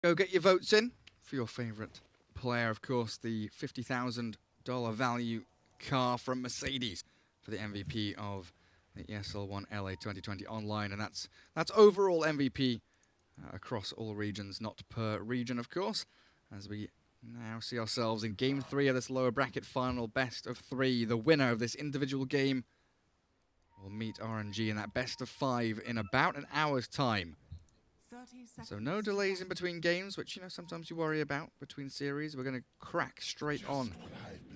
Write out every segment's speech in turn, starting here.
Go get your votes in for your favourite player. Of course, the $50,000 value car from Mercedes for the MVP of the ESL One LA 2020 online. And that's overall MVP across all regions, not per region, of course, as we now see ourselves in Game 3 of this lower bracket final, best of 3. The winner of this individual game will meet RNG in that best of 5 in about an hour's time. So no delays in between games, which, you know, sometimes you worry about between series. We're going to crack straight on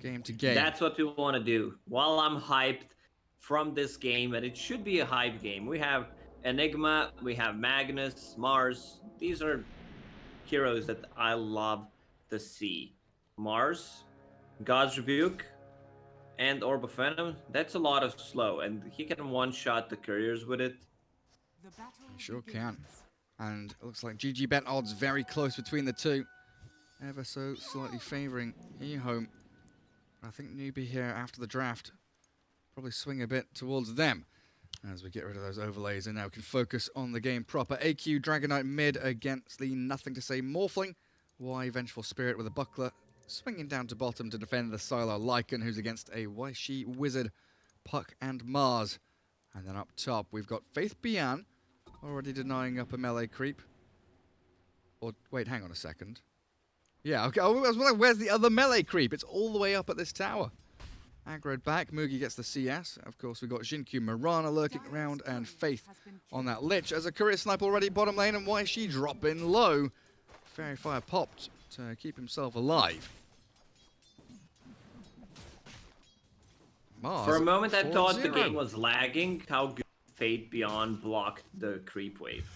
game to game. That's what we want to do. While I'm hyped from this game, and it should be a hype game. We have Enigma, we have Magnus, Mars. These are heroes that I love to see. Mars, God's Rebuke, and Orb of Venom. That's a lot of slow, and he can one-shot the couriers with it. He sure can. And it looks like GG bet odds very close between the two. Ever so slightly favouring EHOME. I think Newbee here after the draft probably swing a bit towards them as we get rid of those overlays and now can focus on the game proper. AQ Dragonite mid against the nothing to say Morphling. Y Vengeful Spirit with a buckler swinging down to bottom to defend the Silo Lycan, who's against a Waishi Wizard, Puck and Mars. And then up top we've got Faith Bian already denying up a melee creep. Or wait, hang on a second. Yeah, okay. I was wondering, where's the other melee creep? It's all the way up at this tower. Aggroed back. Mugi gets the CS. Of course, we've got Xinkyu Mirana lurking around and Faith on that Lich. As a courier snipe already bottom lane, and why is she dropping low? Fairy Fire popped to keep himself alive. Mars For a moment, I thought the 4-0. game was lagging. How good Fate Beyond blocked the creep wave.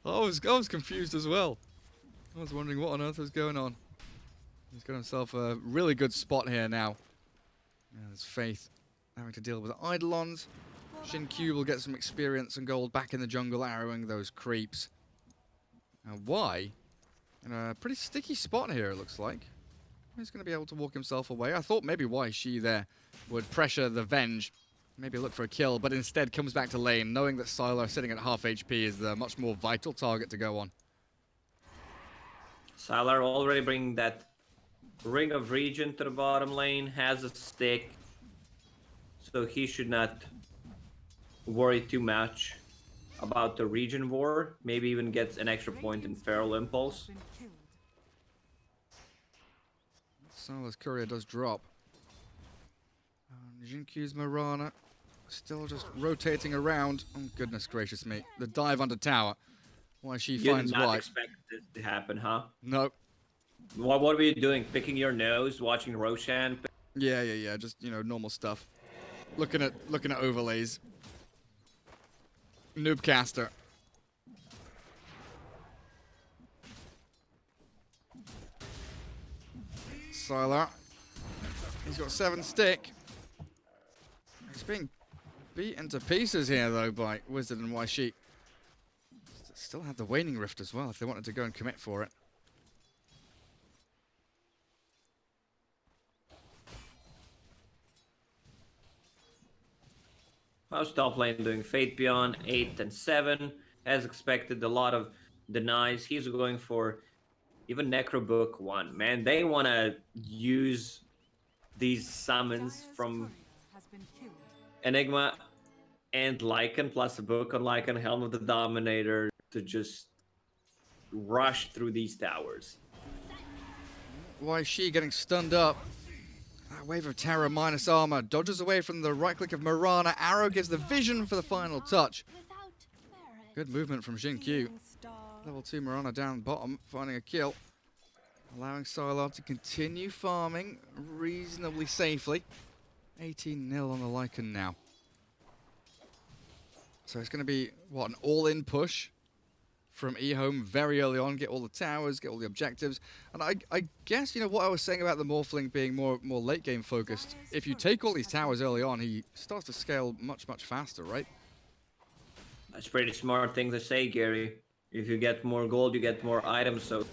I was confused as well. I was wondering what on earth was going on. He's got himself a really good spot here now. There's Faith having to deal with Eidolons. Xinkyu will get some experience and gold back in the jungle, arrowing those creeps. Now, Y in a pretty sticky spot here, it looks like. He's going to be able to walk himself away. I thought maybe why she there would pressure the Venge, maybe look for a kill, but instead comes back to lane, knowing that Silo sitting at half HP is the much more vital target to go on. Sylar already bringing that Ring of Regen to the bottom lane, has a stick, so he should not worry too much about the Regen War. Maybe even gets an extra point in Feral Impulse. Silo's courier does drop. Xinkyu's Mirana still just rotating around. Oh, goodness gracious me. The dive under tower. Why she finds You did not White. expect this to happen, huh? Nope. What were you doing? Picking your nose, watching Roshan? Yeah. Just, you know, normal stuff. Looking at overlays. Noobcaster. Sylar. He's got 7 stick. He's being beaten to pieces here, though, by Wizard and Waishi. Still had the Waning Rift as well, if they wanted to go and commit for it. How's top lane doing? Fate Beyond 8 and 7. As expected, a lot of denies. He's going for even Necrobook 1. Man, they want to use these summons from Enigma and Lycan, plus a book on Lycan, Helm of the Dominator, to just rush through these towers. Why is she getting stunned up? That wave of terror minus armor dodges away from the right click of Mirana. Arrow gives the vision for the final touch. Good movement from Xinkyu. Level 2 Mirana down bottom, finding a kill. Allowing Sylar to continue farming reasonably safely. 18-0 on the Lycan now. So it's going to be, what, an all-in push from EHOME very early on. Get all the towers, get all the objectives. And I guess, you know, what I was saying about the Morphling being more late-game focused, if you take all these towers early on, he starts to scale much faster, right? That's pretty smart thing to say, Gary. If you get more gold, you get more items, so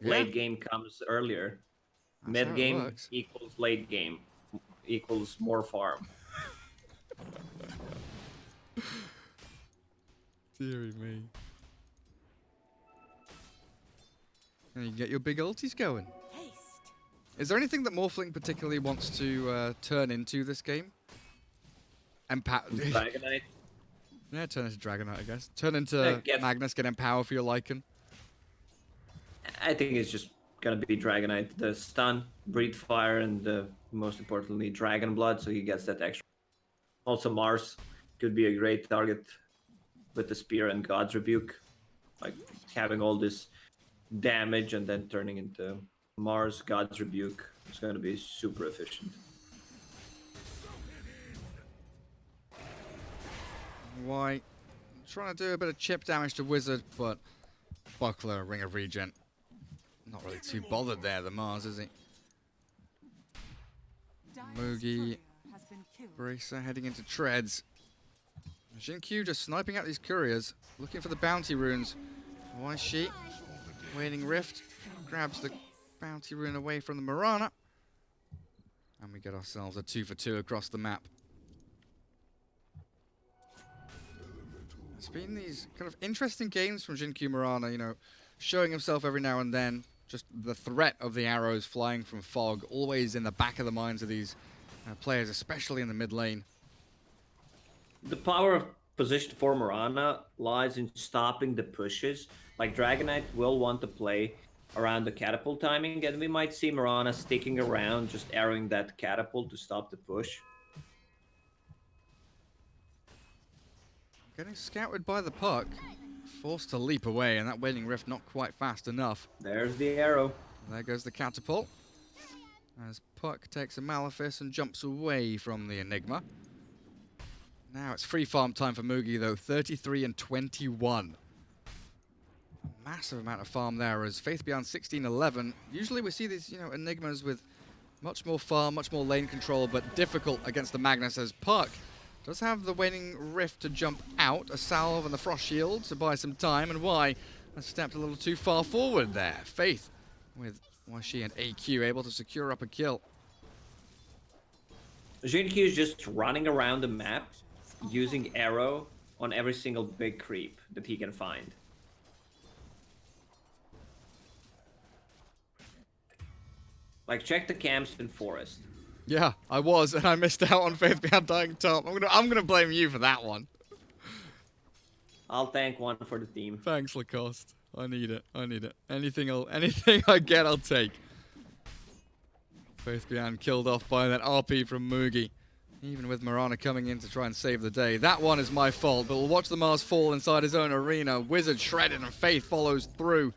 late game comes earlier. Mid game equals late game equals more farm. Deary me. And you get your big ultis going. Is there anything that Morphling particularly wants to turn into this game? Dragonite. Yeah, turn into Dragonite, I guess. Turn into Magnus, get Empower for your Lycan. I think it's just gonna be Dragonite. The stun, Breathe Fire, and most importantly, Dragon Blood, so he gets that extra. Also, Mars could be a great target with the Spear and God's Rebuke. Like, having all this damage and then turning into Mars, God's Rebuke is gonna be super efficient. Why? Trying to do a bit of chip damage to Wizard, but Buckler, Ring of Regen. Not really too bothered there, the Mars, is he? Moogie, Bracer heading into Treads. Jinkyu just sniping out these couriers, looking for the bounty runes. Why she? Waning Rift grabs the bounty rune away from the Mirana. And we get ourselves a 2-for-2 across the map. It's been these kind of interesting games from Jinkyu Mirana, you know, showing himself every now and then. Just the threat of the arrows flying from fog, always in the back of the minds of these players, especially in the mid lane. The power of position for Mirana lies in stopping the pushes. Like, Dragonite will want to play around the catapult timing, and we might see Mirana sticking around, just arrowing that catapult to stop the push. Getting scouted by the puck, forced to leap away, and that Waning Rift not quite fast enough. There's the arrow. There goes the catapult. As Puck takes a Malefice and jumps away from the Enigma. Now it's free farm time for Moogie, though. 33 and 21. A massive amount of farm there as Faith Beyond 16-11. Usually we see these, you know, Enigmas with much more farm, much more lane control, but difficult against the Magnus, as Puck does have the Waning Rift to jump out, a Salve and the Frost Shield to buy some time, and Y has stepped a little too far forward there. Faith with Washi and AQ able to secure up a kill. Jinkyu is just running around the map, using arrow on every single big creep that he can find. Like, check the camps in Forest. Yeah, I was, and I missed out on Faith Beyond Dying Top. I'm gonna blame you for that one. I'll tank one for the team. Thanks, Lacoste. I need it. I need it. Anything I get, I'll take. Faith Beyond killed off by that RP from Moogie. Even with Mirana coming in to try and save the day. That one is my fault, but we'll watch the Mars fall inside his own arena. Wizard shredded and Faith follows through.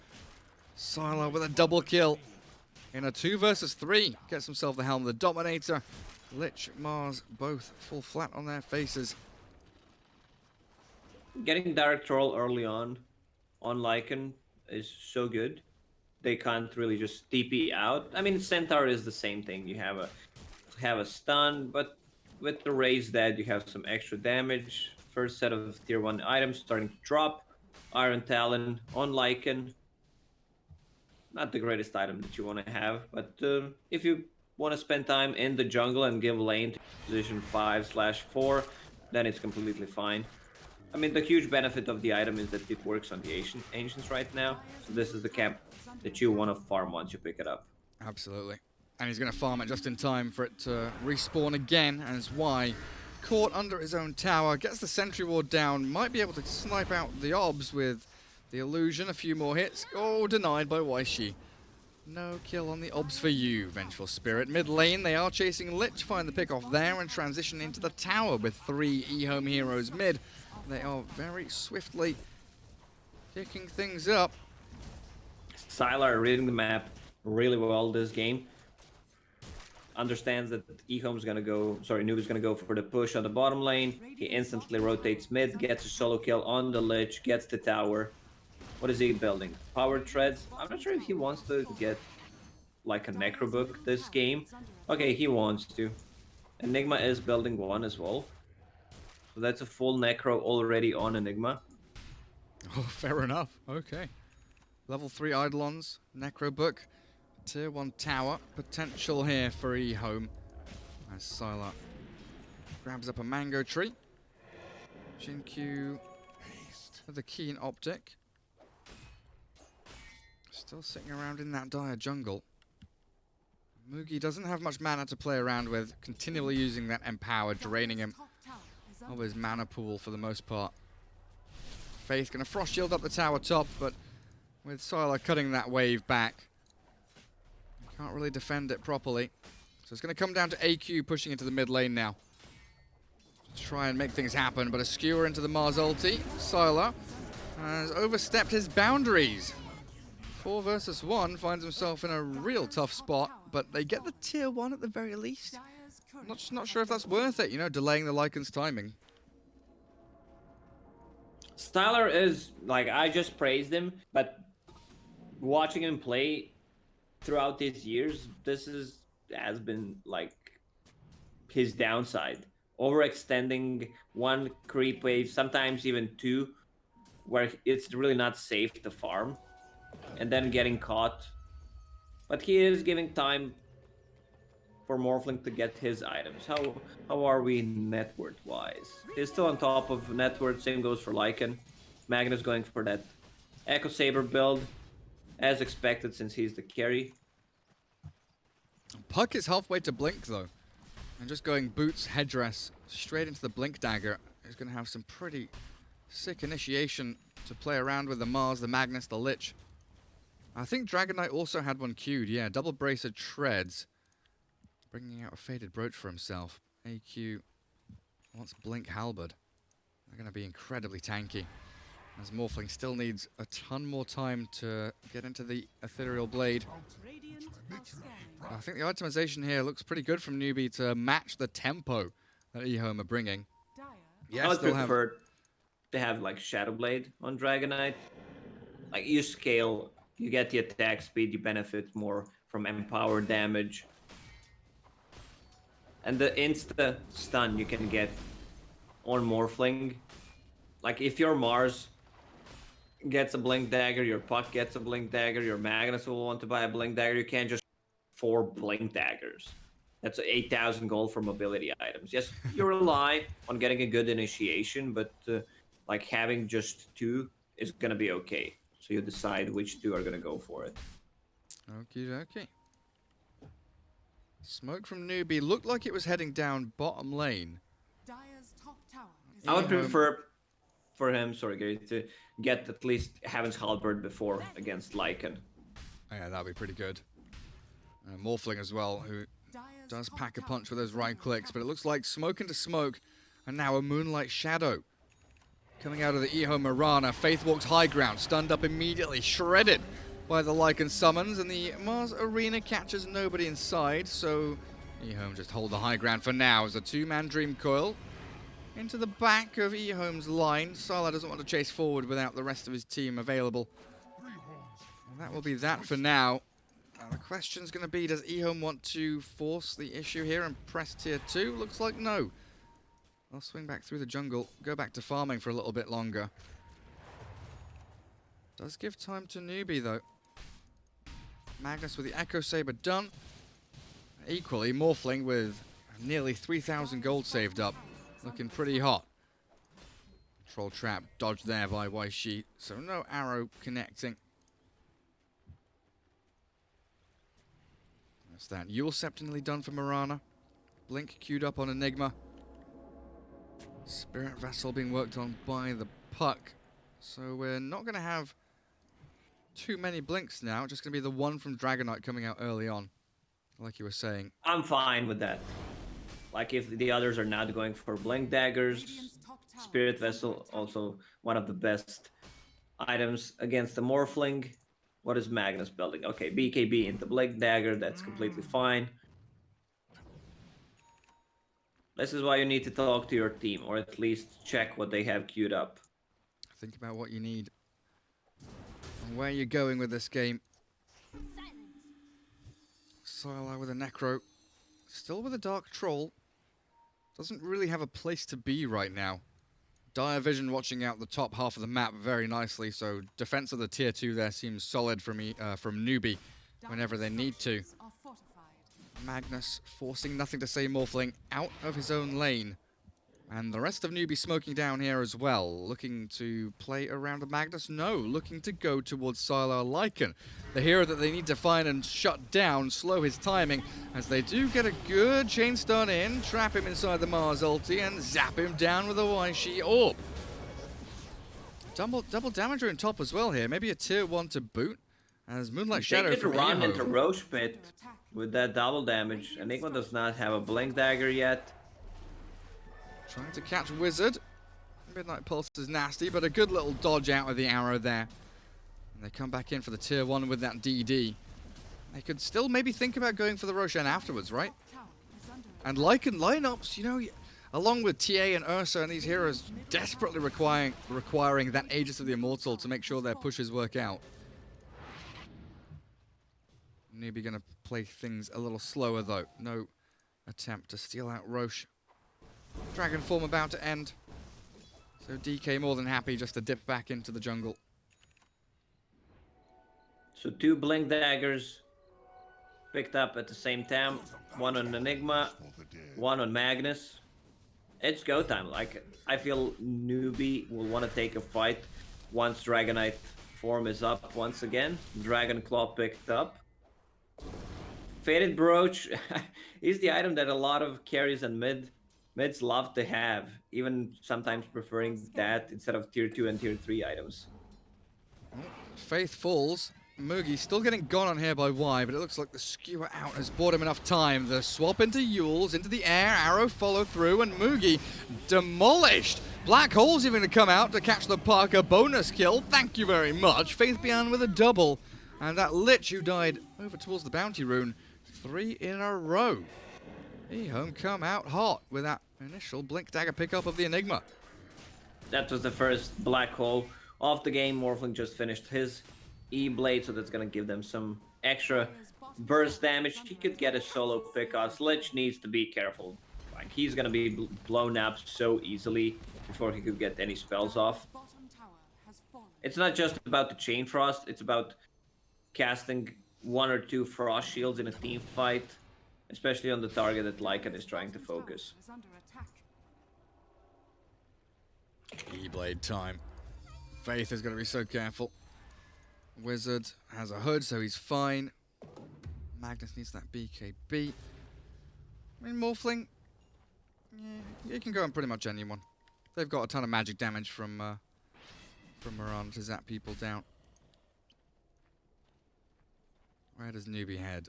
Sylar with a double kill. In a 2 versus 3, gets himself the helm of the Dominator. Lich, Mars, both fall flat on their faces. Getting direct troll early on Lycan is so good. They can't really just TP out. I mean, Centaur is the same thing. You have a stun, but with the Raise Dead, you have some extra damage. First set of tier 1 items starting to drop. Iron Talon on Lycan. Not the greatest item that you want to have, but if you want to spend time in the jungle and give lane to position 5/4, then it's completely fine. I mean, the huge benefit of the item is that it works on the Ancients right now, so this is the camp that you want to farm once you pick it up. Absolutely. And he's going to farm it just in time for it to respawn again, as Y, caught under his own tower, gets the sentry ward down, might be able to snipe out the obs with the illusion, a few more hits. Oh, denied by Waishi. No kill on the obs for you, Vengeful Spirit. Mid lane, they are chasing Lich, find the pick off there, and transition into the tower with 3 EHOME heroes mid. They are very swiftly picking things up. Sylar reading the map really well this game. Understands that EHOME's gonna go, Newbee's gonna go for the push on the bottom lane. He instantly rotates mid, gets a solo kill on the Lich, gets the tower. What is he building? Power Treads? I'm not sure if he wants to get like a Necro Book this game. Okay, he wants to. Enigma is building one as well. So that's a full Necro already on Enigma. Oh, fair enough. Okay. Level 3 Eidolons, Necro Book, Tier 1 Tower. Potential here for EHOME. As Sylar grabs up a Mango Tree. Jinkyu with a keen optic. Still sitting around in that dire jungle. Mugi doesn't have much mana to play around with, continually using that empower, draining him of his mana pool for the most part. Faith gonna frost shield up the tower top, but with Sylar cutting that wave back, can't really defend it properly. So it's gonna come down to AQ pushing into the mid lane now. To try and make things happen, but a skewer into the Mars ulti. Sylar has overstepped his boundaries. 4 versus 1 finds himself in a real tough spot, but they get the tier 1 at the very least. I'm not sure if that's worth it, you know, delaying the Lycan's timing. Styler is, like, I just praised him, but watching him play throughout these years, has been, like, his downside. Overextending one creep wave, sometimes even 2, where it's really not safe to farm, and then getting caught. But he is giving time for Morphling to get his items. How are we net worth wise? He's still on top of net worth. Same goes for Lycan. Magnus going for that Echo Saber build, as expected since he's the carry. Puck is halfway to Blink though, and just going boots, headdress, straight into the Blink dagger is going to have some pretty sick initiation to play around with the Mars, the Magnus, the Lich. I think Dragon Knight also had one queued, yeah, double bracer treads. Bringing out a faded brooch for himself. AQ wants Blink Halberd. They're going to be incredibly tanky, as Morphling still needs a ton more time to get into the Ethereal Blade. I think the itemization here looks pretty good from Newbee to match the tempo that EHOME are bringing. I would prefer to have like Shadow Blade on Dragon Knight. Like, you scale, you get the attack speed, you benefit more from empower damage. And the insta stun you can get on Morphling. Like, if your Mars gets a Blink Dagger, your Puck gets a Blink Dagger, your Magnus will want to buy a Blink Dagger, you can't just 4 Blink Daggers. That's 8,000 gold for mobility items. Yes, you rely on getting a good initiation, but like having just 2 is gonna be okay. So you decide which 2 are gonna go for it. Okie dokie. Smoke from Newbee looked like it was heading down bottom lane. I would prefer for him, sorry Gary, to get at least Heaven's Halberd before against Lycan. Oh, yeah, that'd be pretty good. Morphling as well, who does pack a punch with those right clicks, but it looks like smoke into smoke, and now a Moonlight Shadow. Coming out of the EHOME Mirana, Faith walks high ground, stunned up immediately, shredded by the Lycan summons, and the Mars Arena catches nobody inside, so EHOME just hold the high ground for now as a 2-man Dream Coil into the back of EHOME's line. Sylar doesn't want to chase forward without the rest of his team available. And that will be that for now. The question's going to be, does EHOME want to force the issue here and press tier 2? Looks like no. They'll swing back through the jungle, go back to farming for a little bit longer. Does give time to Newbee though. Magnus with the Echo Saber done. Equally, Morphling with nearly 3,000 gold saved up. Looking pretty hot. Troll trap dodged there by Waishi, so no arrow connecting. That's that. Yule Sept nearly done for Mirana. Blink queued up on Enigma. Spirit Vessel being worked on by the Puck. So we're not going to have too many blinks now. Just going to be the one from Dragon Knight coming out early on, like you were saying. I'm fine with that. Like, if the others are not going for Blink Daggers, Spirit Vessel, also one of the best items against the Morphling. What is Magnus building? Okay, BKB into Blink Dagger, that's completely fine. This is why you need to talk to your team, or at least check what they have queued up. Think about what you need and where you're going with this game. Sylar with a Necro. Still with a Dark Troll. Doesn't really have a place to be right now. Dire Vision watching out the top half of the map very nicely, so defense of the tier 2 there seems solid from Newbee whenever they need to. Magnus forcing nothing to say Morphling out of his own lane. And the rest of Newbee smoking down here as well. Looking to play around the Magnus? No, looking to go towards Sylar Lycan. The hero that they need to find and shut down, slow his timing, as they do get a good chain stun in, trap him inside the Mars ulti, and zap him down with a Waishi Orb. Double damage on top as well here. Maybe a tier 1 to boot, as Moonlight Shadow They could from run EHOME. into Roche Pit with that double damage. Enigma does not have a Blink Dagger yet. Trying to catch Wizard. Midnight Pulse is nasty, but a good little dodge out of the arrow there. And they come back in for the tier 1 with that DD. They could still maybe think about going for the Roshan afterwards, right? And Lycan lineups, you know, along with TA and Ursa and these heroes desperately requiring that Aegis of the Immortal to make sure their pushes work out. Newbee gonna play things a little slower though. No attempt to steal out Roche. Dragon form about to end. So DK more than happy just to dip back into the jungle. So 2 Blink Daggers picked up at the same time. 1 on Enigma, 1 on Magnus. It's go time. Like, I feel Newbee will want to take a fight once Dragonite form is up once again. Dragon Claw picked up. Faded Brooch is the item that a lot of carries and mids love to have, even sometimes preferring that instead of tier 2 and tier 3 items. Faith falls. Mugi still getting gone on here by Y, but it looks like the skewer out has bought him enough time. The swap into Yules, into the air, arrow follow through, and Mugi demolished. Black Hole's even to come out to catch the Parker bonus kill. Thank you very much. Faith Bian with a double. And that Lich who died over towards the bounty rune. 3 in a row. EHOME come out hot with that initial Blink Dagger pickup of the Enigma. That was the first Black Hole of the game. Morphling just finished his E-Blade, so that's going to give them some extra burst damage. He could get a solo pick on. Lich needs to be careful. Like, he's going to be blown up so easily before he could get any spells off. It's not just about the Chain Frost, it's about casting 1 or 2 Frost Shields in a team fight. Especially on the target that Lycan is trying to focus. E-Blade time. Faith is going to be so careful. Wizard has a hood, so he's fine. Magnus needs that BKB. I mean, Morphling, yeah, you can go on pretty much anyone. They've got a ton of magic damage from Mirana to zap people down. Where does Newbee head?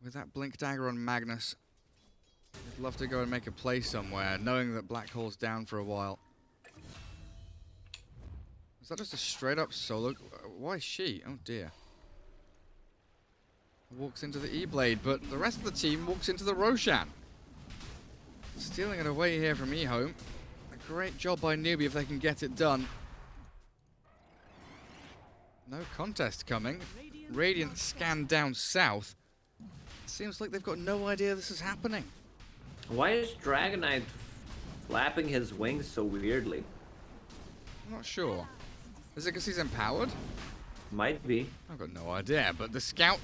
With that Blink Dagger on Magnus, I'd love to go and make a play somewhere, knowing that Black Hole's down for a while. Is that just a straight up solo? Why she? Oh dear. Walks into the E-Blade, but the rest of the team walks into the Roshan. Stealing it away here from EHOME. A great job by Newbee if they can get it done. No contest coming. Radiant scan down south. Seems like they've got no idea this is happening. Why is Dragonite flapping his wings so weirdly? I'm not sure. Is it because he's empowered? Might be. I've got no idea, but the scout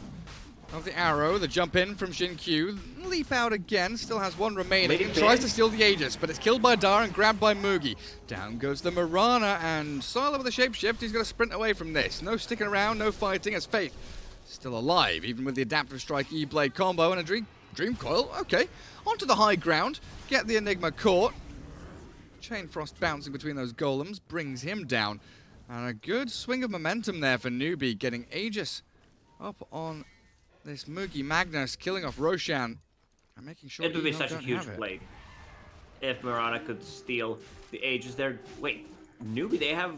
of the arrow, the jump in from Xin Q, leap out again, still has 1 remaining, and tries to steal the Aegis, but it's killed by Dar and grabbed by Mugi. Down goes the Mirana, and Sylar with a shapeshift, he's going to sprint away from this. No sticking around, no fighting, as Faith still alive, even with the Adaptive Strike E-Blade combo and a Dream Coil. Okay, onto the high ground, get the Enigma caught. Chain Frost bouncing between those golems brings him down. And a good swing of momentum there for Newbee, getting Aegis up on this Mugi Magnus, killing off Roshan, and making sure it would be EHOME such a don't huge have it. play if Mirana could steal the Aegis there. Wait, Newbee, they have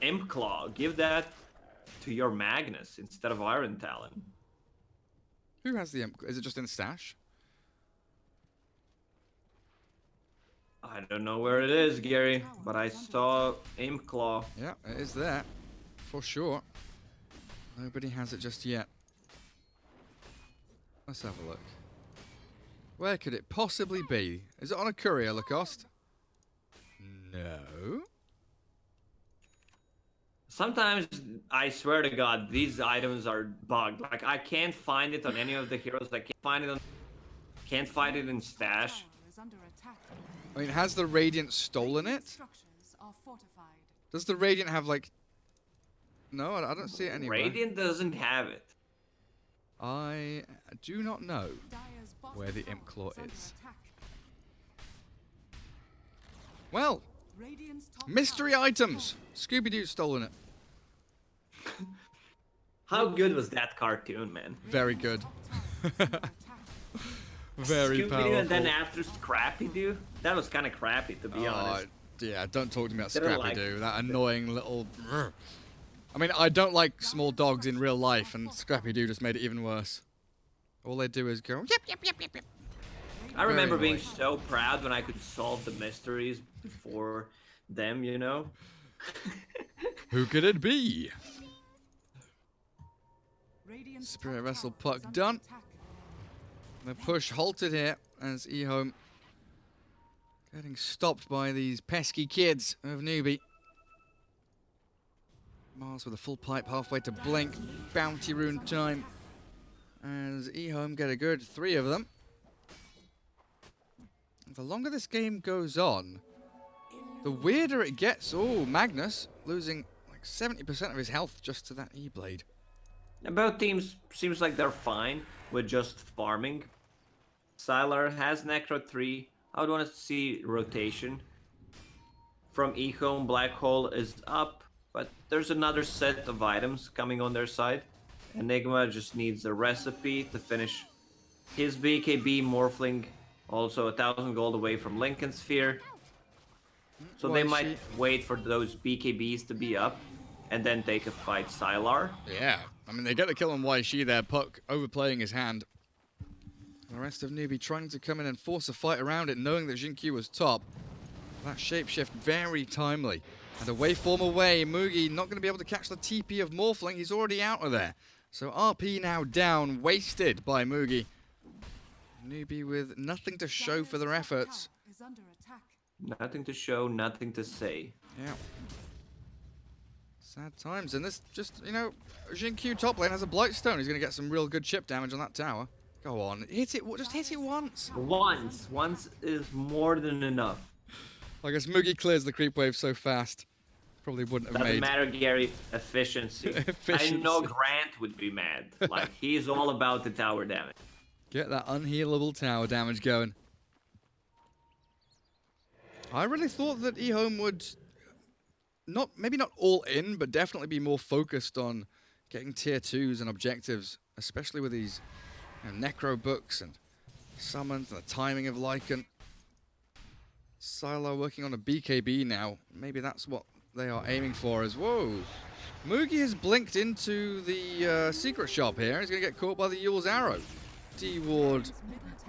Imp Claw. Give that to your Magnus instead of Iron Talon. Who has the Imp? Is it just in stash? I don't know where it is, Gary, but I saw Imp Claw. Yeah, it is there, for sure. Nobody has it just yet. Let's have a look. Where could it possibly be? Is it on a courier, Lacoste? No. Sometimes, I swear to God, these items are bugged. Like, I can't find it on any of the heroes. I can't find it in stash. I mean, has the Radiant stolen it? Does the Radiant have, like... No, I don't see it anywhere. Radiant doesn't have it. I do not know where the Imp Claw is. Well, mystery items! Scooby-Doo's stolen it. How good was that cartoon, man? Very good. Very powerful. And then after Scrappy-Doo? That was kind of crappy, to be honest. Yeah, don't talk to me about Didn't Scrappy-Doo. like That annoying little... I mean, I don't like small dogs in real life, and Scrappy-Doo just made it even worse. All they do is go, yip, yip, yip, yip, yip. I remember being so proud when I could solve the mysteries before them, you know? Who could it be? Spirit Vessel puck done. The push halted here as EHOME getting stopped by these pesky kids of Newbee. Mars with a full pipe halfway to blink. Bounty rune time as EHOME get a good 3 of them. The longer this game goes on, the weirder it gets. Oh, Magnus losing like 70% of his health just to that E-Blade. Both teams seems like they're fine with just farming. Sylar has Necro 3. I would want to see rotation. From EHOME, Black Hole is up, but there's another set of items coming on their side. Enigma just needs a recipe to finish his BKB Morphling, also 1,000 gold away from Lincoln Sphere. So they might wait for those BKBs to be up and then take a fight Sylar. Yeah, I mean, they get the kill on YC there, Puck overplaying his hand. The rest of Newbee trying to come in and force a fight around it, knowing that Jinkyu was top. That shapeshift very timely. And a waveform away, Mugi not going to be able to catch the TP of Morphling. He's already out of there. So RP now down, wasted by Mugi. Newbee with nothing to show for their efforts. Nothing to show, nothing to say. Yeah. Sad times. And this just, you know, Jinkyu top lane has a Blightstone. He's going to get some real good chip damage on that tower. Go on, hit it. Just hit it once. Once is more than enough. I guess Mugi clears the creep wave so fast. Probably wouldn't have Doesn't made... matter, Gary. Efficiency. I know Grant would be mad. Like, he's all about the tower damage. Get that unhealable tower damage going. I really thought that EHOME would maybe not all in, but definitely be more focused on getting tier 2s and objectives, especially with these Necro books and summons and the timing of Lycan. Sylar working on a BKB now. Maybe that's what they are aiming for as... Whoa! Mugi has blinked into the secret shop here. He's going to get caught by the Yule's arrow. D-Ward,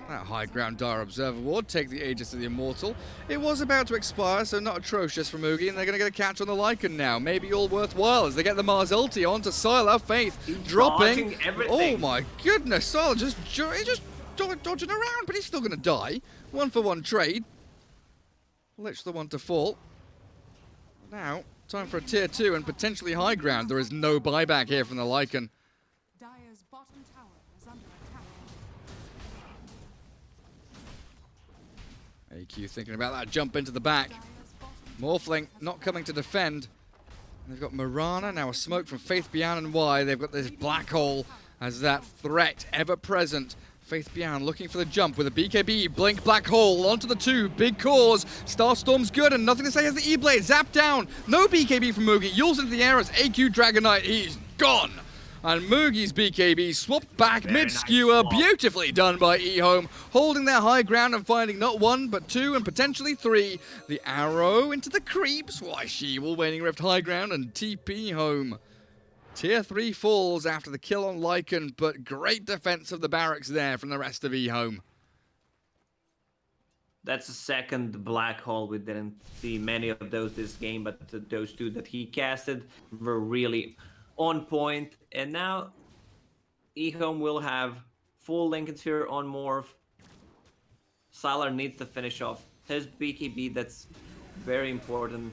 that high ground Dire Observer Ward, take the Aegis of the Immortal. It was about to expire, so not atrocious for Mugi, and they're going to get a catch on the Lycan now. Maybe all worthwhile as they get the Mars ulti onto Sylar. Faith dropping. Oh my goodness, Sylar just dodging around, but he's still going to die. 1-for-1 trade. Lich the one to fall. Now, time for a tier 2 and potentially high ground. There is no buyback here from the Lycan. Dire's bottom tower is under attack. AQ thinking about that jump into the back. Morphling not coming to defend. They've got Mirana, now a smoke from Faith Bian and Y. They've got this black hole as that threat ever present. Faith Bian looking for the jump with a BKB. Blink black hole onto the 2. Big cause. Starstorm's good and nothing to say as the E-Blade. Zap down. No BKB from Mugi. Yules into the air as AQ Dragonite. He's gone. And Mugi's BKB swapped back mid-skewer. Nice. Beautifully done by EHOME. Holding their high ground and finding not 1, but 2, and potentially 3. The arrow into the creeps. Why, she will Waning Rift high ground and TP home. Tier 3 falls after the kill on Lycan, but great defense of the barracks there from the rest of EHOME. That's the second black hole. We didn't see many of those this game, but those 2 that he casted were really on point. And now EHOME will have full Lincoln Sphere on Morph. Sylar needs to finish off his BKB. That's very important.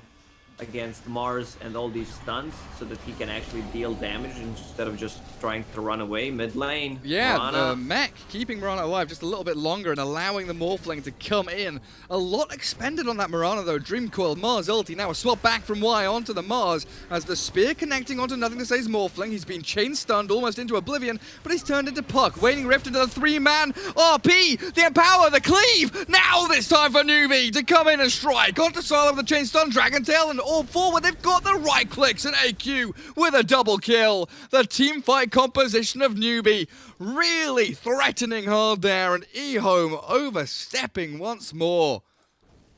against Mars and all these stuns so that he can actually deal damage instead of just trying to run away mid lane. Yeah, Mirana. the mech keeping Mirana alive just a little bit longer and allowing the Morphling to come in. A lot expended on that Mirana though. Dream Coil, Mars ulti, now a swap back from Y onto the Mars as the spear connecting onto Nothing to Say's Morphling. He's been chain stunned almost into oblivion, but he's turned into Puck. Waning Rift into the 3-man RP, the Empower, the Cleave. Now it's time for Newbee to come in and strike onto Silo with the chain stun, Dragon Tail, and all forward. They've got the right clicks and AQ with a double kill. The team fight composition of Newbee really threatening hard there, and EHOME overstepping once more.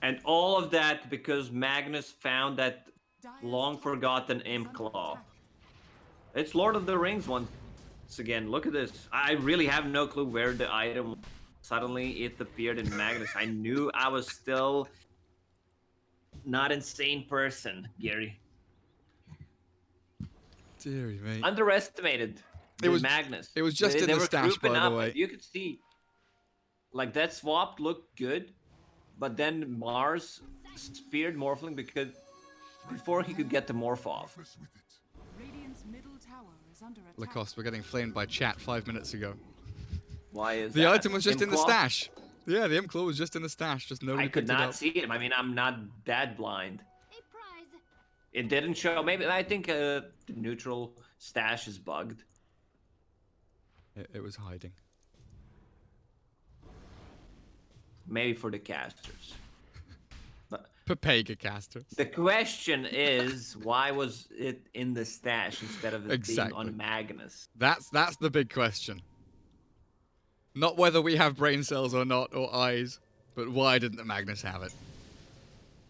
And all of that because Magnus found that long forgotten Imp Claw. It's Lord of the Rings once again. Look at this. I really have no clue where the item suddenly it appeared in Magnus. I knew I was still not insane person, Gary. Deary mate. Underestimated. It was Magnus. It was just in they the were stash, grouping by the up, way. and you could see, like that swap looked good, but then Mars speared Morphling because before he could get the morph off. Radiant's middle tower is under attack. Lacoste, we're getting flamed by chat 5 minutes ago. Why is The that? item was just in the Imp Claw? stash. Yeah, the Imp Claw was just in the stash. Just nobody I could picked it not up. see it. I mean, I'm not that blind. A prize. It didn't show. Maybe I think the neutral stash is bugged. It was hiding. Maybe for the casters. Pepega caster. The question is, why was it in the stash instead of it Exactly. being on Magnus? That's the big question. Not whether we have brain cells or not, or eyes, but why didn't the Magnus have it?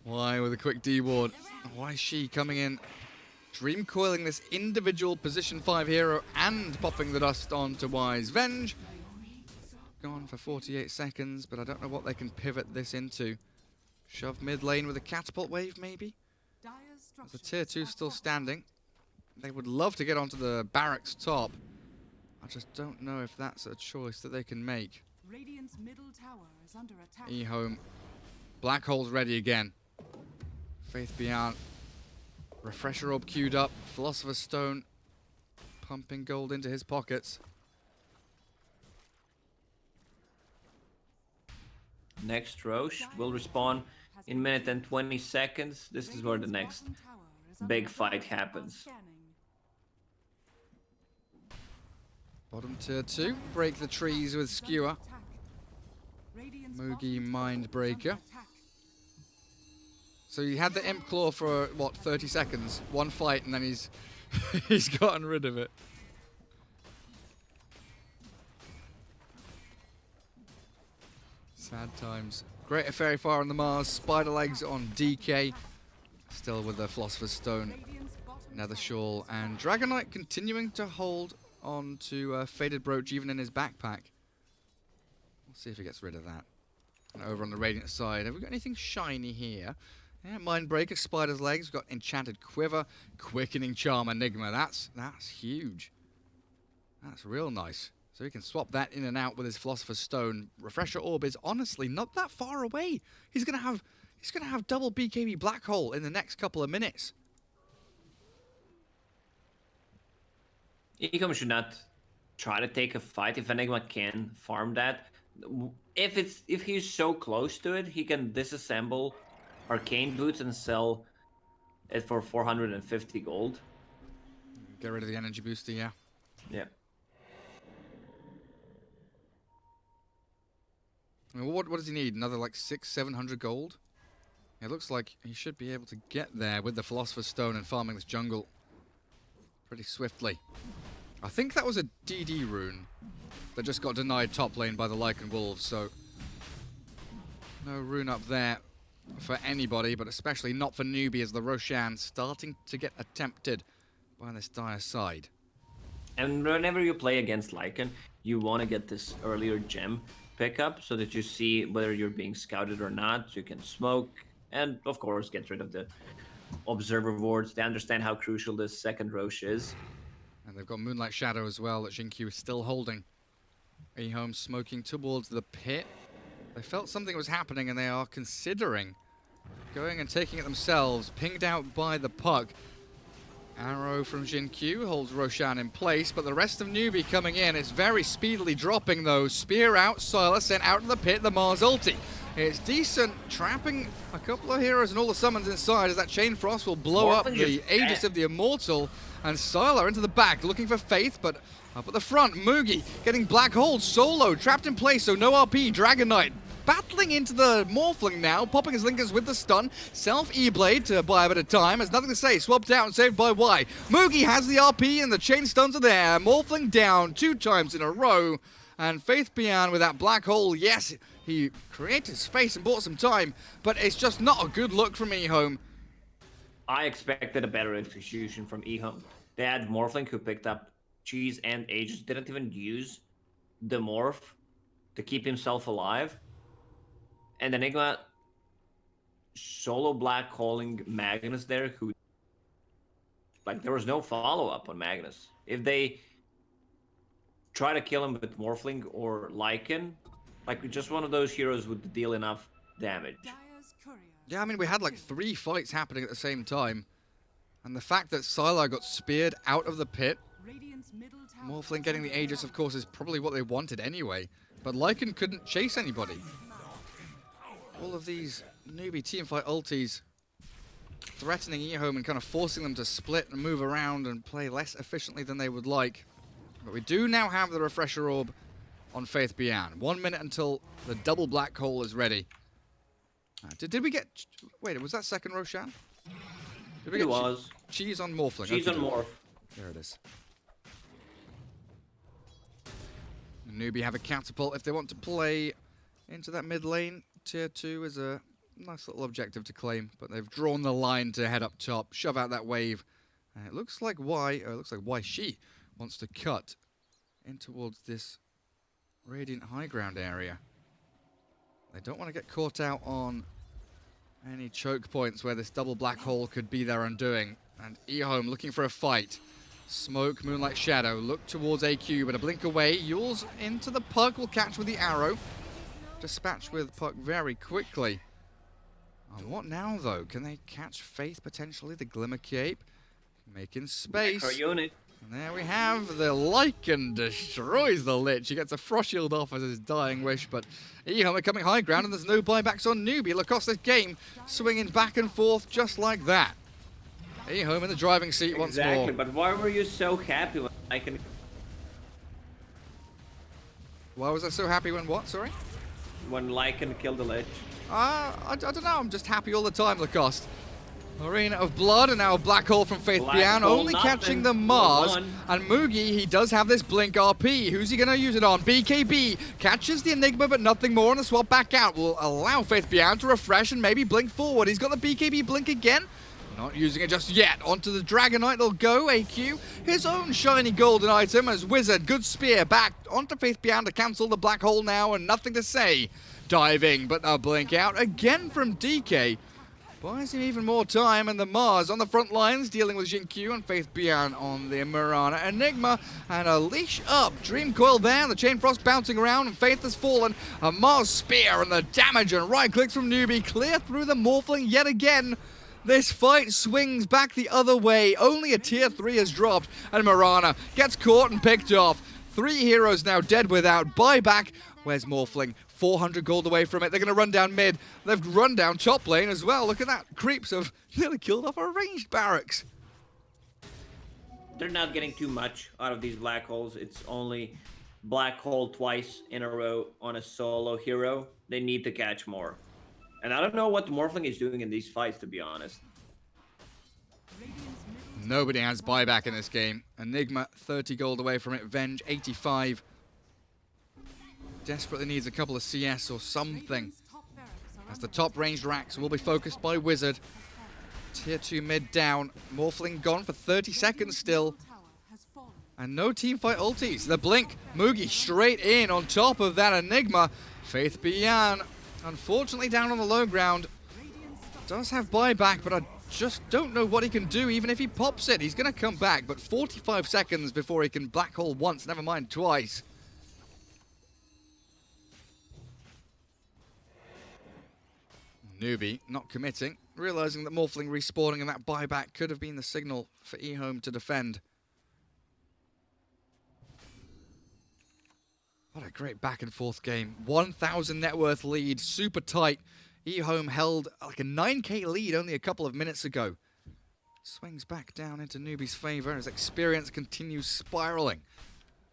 Why with a quick D-ward? Why is she coming in, dream coiling this individual position 5 hero and popping the dust onto Y's Venge? Gone for 48 seconds, but I don't know what they can pivot this into. Shove mid lane with a catapult wave, maybe? Dire's The structures tier 2 are still fortified. standing. They would love to get onto the barracks top. I just don't know if that's a choice that they can make. Radiant's middle tower is under attack. EHOME. Black Hole's ready again. Faith Beyond. Refresher Orb queued up. Philosopher's Stone. Pumping gold into his pockets. Next Roche will respawn in a minute and 20 seconds. This is where the next Radiant's bottom tower is under big attack. fight happens. Scanning. Bottom tier 2. Break the trees with Skewer. Attack. Radiant's Moogie bottom tower is Mindbreaker. under attack. So he had the Imp Claw for, what, 30 seconds? One fight and then he's he's gotten rid of it. Sad times. Greater Fairy Fire on the Mars. Spider Legs on DK. Still with the Philosopher's Stone. Radiant's bottom Nether tower Shawl. is And under Dragonite continuing to hold on to Faded Brooch even in his backpack. We'll see if he gets rid of that. And over on the Radiant side, have we got anything shiny here? Yeah, Mindbreaker, Spider's Legs, we've got Enchanted Quiver, Quickening Charm, Enigma. That's huge. That's real nice. So he can swap that in and out with his Philosopher's Stone. Refresher Orb is honestly not that far away. He's gonna have double BKB Black Hole in the next couple of minutes. EHOME should not try to take a fight if Enigma can farm that. If he's so close to it, he can disassemble Arcane Boots and sell it for 450 gold. Get rid of the energy booster, yeah. Yeah. I mean, what does he need? Another like 600-700 gold? It looks like he should be able to get there with the Philosopher's Stone and farming this jungle pretty swiftly. I think that was a DD rune that just got denied top lane by the Lycan Wolves, so no rune up there for anybody, but especially not for Newbee as the Roshan starting to get attempted by this dire side. And whenever you play against Lycan, you want to get this earlier gem pickup so that you see whether you're being scouted or not, so you can smoke and, of course, get rid of the observer wards to understand how crucial this second Roche is. And they've got Moonlight Shadow as well that Xingqiu is still holding. EHOME smoking towards the pit. They felt something was happening and they are considering going and taking it themselves, pinged out by the puck. Arrow from Jin-Q holds Roshan in place, but the rest of Newbee coming in. It's very speedily dropping though. Spear out, Sylar sent out of the pit, the Mars ulti. It's decent, trapping a couple of heroes and all the summons inside as that Chain Frost will blow up the Aegis of the Immortal. And Sylar into the back, looking for Faith, but up at the front, Mugi getting Black Hole solo, trapped in place, so no RP, Dragon Knight battling into the Morphling now, popping his Linkers with the stun, self E-Blade to buy a bit of time, has nothing to say, swapped out and saved by Y. Mugi has the RP and the chain stuns are there, Morphling down 2 times in a row, and Faith Bian with that Black Hole, yes, he created space and bought some time, but it's just not a good look from EHOME. I expected a better execution from EHOME. They had Morphling who picked up Cheese and Aegis, didn't even use the Morph to keep himself alive. And Enigma solo black holing Magnus there, who, like, there was no follow-up on Magnus. If they try to kill him with Morphling or Lycan, like, just one of those heroes would deal enough damage. Yeah, I mean, we had like 3 fights happening at the same time. And the fact that Sylar got speared out of the pit, Morphling getting the Aegis, of course, is probably what they wanted anyway. But Lycan couldn't chase anybody. All of these Newbee teamfight ultis threatening EHOME and kind of forcing them to split and move around and play less efficiently than they would like. But we do now have the Refresher Orb on Faith Bian. 1 minute until the double black hole is ready. Did we get... Wait, was that second Roshan? Did we get Cheese on Morphling? Cheese on Morph. There it is. Newbee have a catapult if they want to play into that mid lane. Tier 2 is a nice little objective to claim, but they've drawn the line to head up top, shove out that wave. And it looks like She wants to cut in towards this Radiant high ground area. They don't want to get caught out on any choke points where this double black hole could be their undoing. And EHOME looking for a fight. Smoke, Moonlight Shadow, look towards AQ, but a blink away. Yules into the puck, will catch with the arrow. Dispatch with puck very quickly. Oh, what now, though? Can they catch Faith, potentially? The Glimmer Cape. Making space. And there we have the Lycan destroys the Lich. He gets a Frost Shield off as his dying wish, but EHOME are coming high ground, and there's no buybacks on Newbee. Lacoste this game, swinging back and forth just like that. EHOME in the driving seat once more. Exactly, but why were you so happy when Lycan... Why was I so happy when what, sorry? When Lycan killed the Lich. I don't know, I'm just happy all the time, Lacoste. Arena of Blood, and now a Black Hole from Faith Bian, only catching the Mars. And Mugi, he does have this Blink RP. Who's he going to use it on? BKB catches the Enigma, but nothing more, and the swap back out will allow Faith Bian to refresh and maybe blink forward. He's got the BKB Blink again. Not using it just yet. Onto the Dragon Knight they'll go. AQ, his own shiny golden item as Wizard. Good spear back onto Faith Bian to cancel the Black Hole now, and nothing to say. Diving, but a blink out again from DK. Buys him even more time, and the Mars on the front lines dealing with Jin-Q and Faith Bian on the Mirana Enigma, and a leash up. Dream Coil there, the Chain Frost bouncing around, and Faith has fallen. A Mars spear and the damage, and right clicks from Newbee, clear through the Morphling yet again. This fight swings back the other way. Only a tier 3 has dropped, and Mirana gets caught and picked off. 3 heroes now dead without buyback. Where's Morphling? 400 gold away from it. They're going to run down mid. They've run down top lane as well. Look at that. Creeps have nearly killed off a ranged barracks. They're not getting too much out of these black holes. It's only black hole twice in a row on a solo hero. They need to catch more. And I don't know what the Morphling is doing in these fights, to be honest. Nobody has buyback in this game. Enigma, 30 gold away from it. Venge, 85. Desperately needs a couple of CS or something. As the top ranged racks will be focused by Wizard. Tier 2 mid down. Morphling gone for 30 seconds still. And no teamfight ultis. The blink. Mugi straight in on top of that Enigma. Faith Bian, unfortunately down on the low ground. Does have buyback, but I just don't know what he can do even if he pops it. He's going to come back, but 45 seconds before he can black hole once, never mind twice. Newbee not committing, realizing that Morphling respawning and that buyback could have been the signal for EHOME to defend. What a great back and forth game. 1,000 net worth lead, super tight. EHOME held like a 9k lead only a couple of minutes ago. Swings back down into Newbee's favor as experience continues spiraling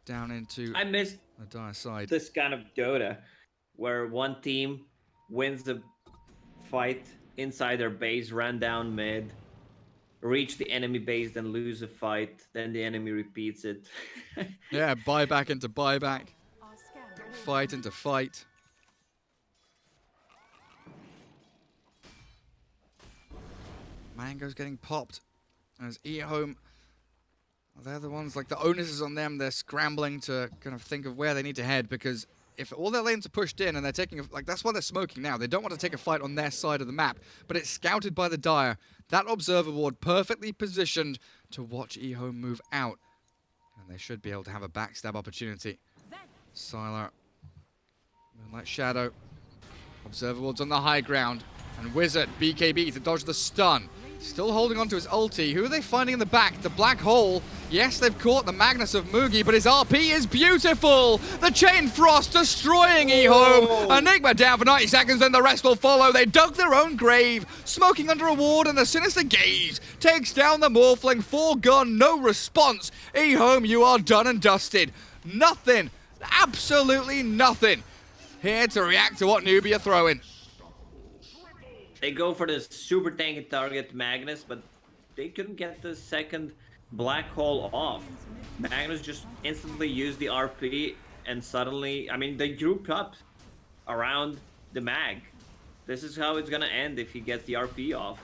down into I missed the dire side. this kind of Dota where one team wins the fight inside their base, run down mid, reach the enemy base, then lose a fight, then the enemy repeats it. Yeah, buyback into buyback, Our scan fight into fight. Mango's getting popped as EHOME, they're the ones, like the onus is on them. They're scrambling to kind of think of where they need to head, because if all their lanes are pushed in and they're taking, like that's why they're smoking now. They don't want to take a fight on their side of the map, but it's scouted by the Dire. That observer ward perfectly positioned to watch EHOME move out. And they should be able to have a backstab opportunity. Sylar, Moonlight Shadow, observer ward's on the high ground, and Wizard, BKB to dodge the stun. Still holding on to his ulti. Who are they finding in the back? The black hole. Yes, they've caught the Magnus of Mugi, but his RP is beautiful. The Chain Frost destroying EHOME. Enigma down for 90 seconds, then the rest will follow. They dug their own grave, smoking under a ward, and the Sinister Gaze takes down the Morphling. 4-gun, no response. EHOME, you are done and dusted. Nothing, absolutely nothing here to react to what Newbee are throwing. They go for the super tanky target Magnus, but they couldn't get the second black hole off. Magnus just instantly used the RP, and suddenly, I mean, they grouped up around the mag. This is how it's gonna end if he gets the RP off.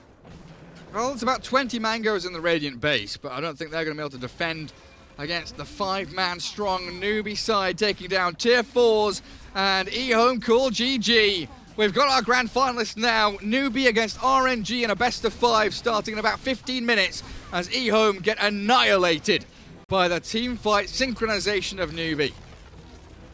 Well, it's about 20 Mangoes in the Radiant base, but I don't think they're going to be able to defend against the 5-man strong Newbee side, taking down tier 4s, and EHOME call GG. We've got our grand finalists now. Newbee against RNG in a best of 5 starting in about 15 minutes as EHOME get annihilated by the team fight synchronization of Newbee.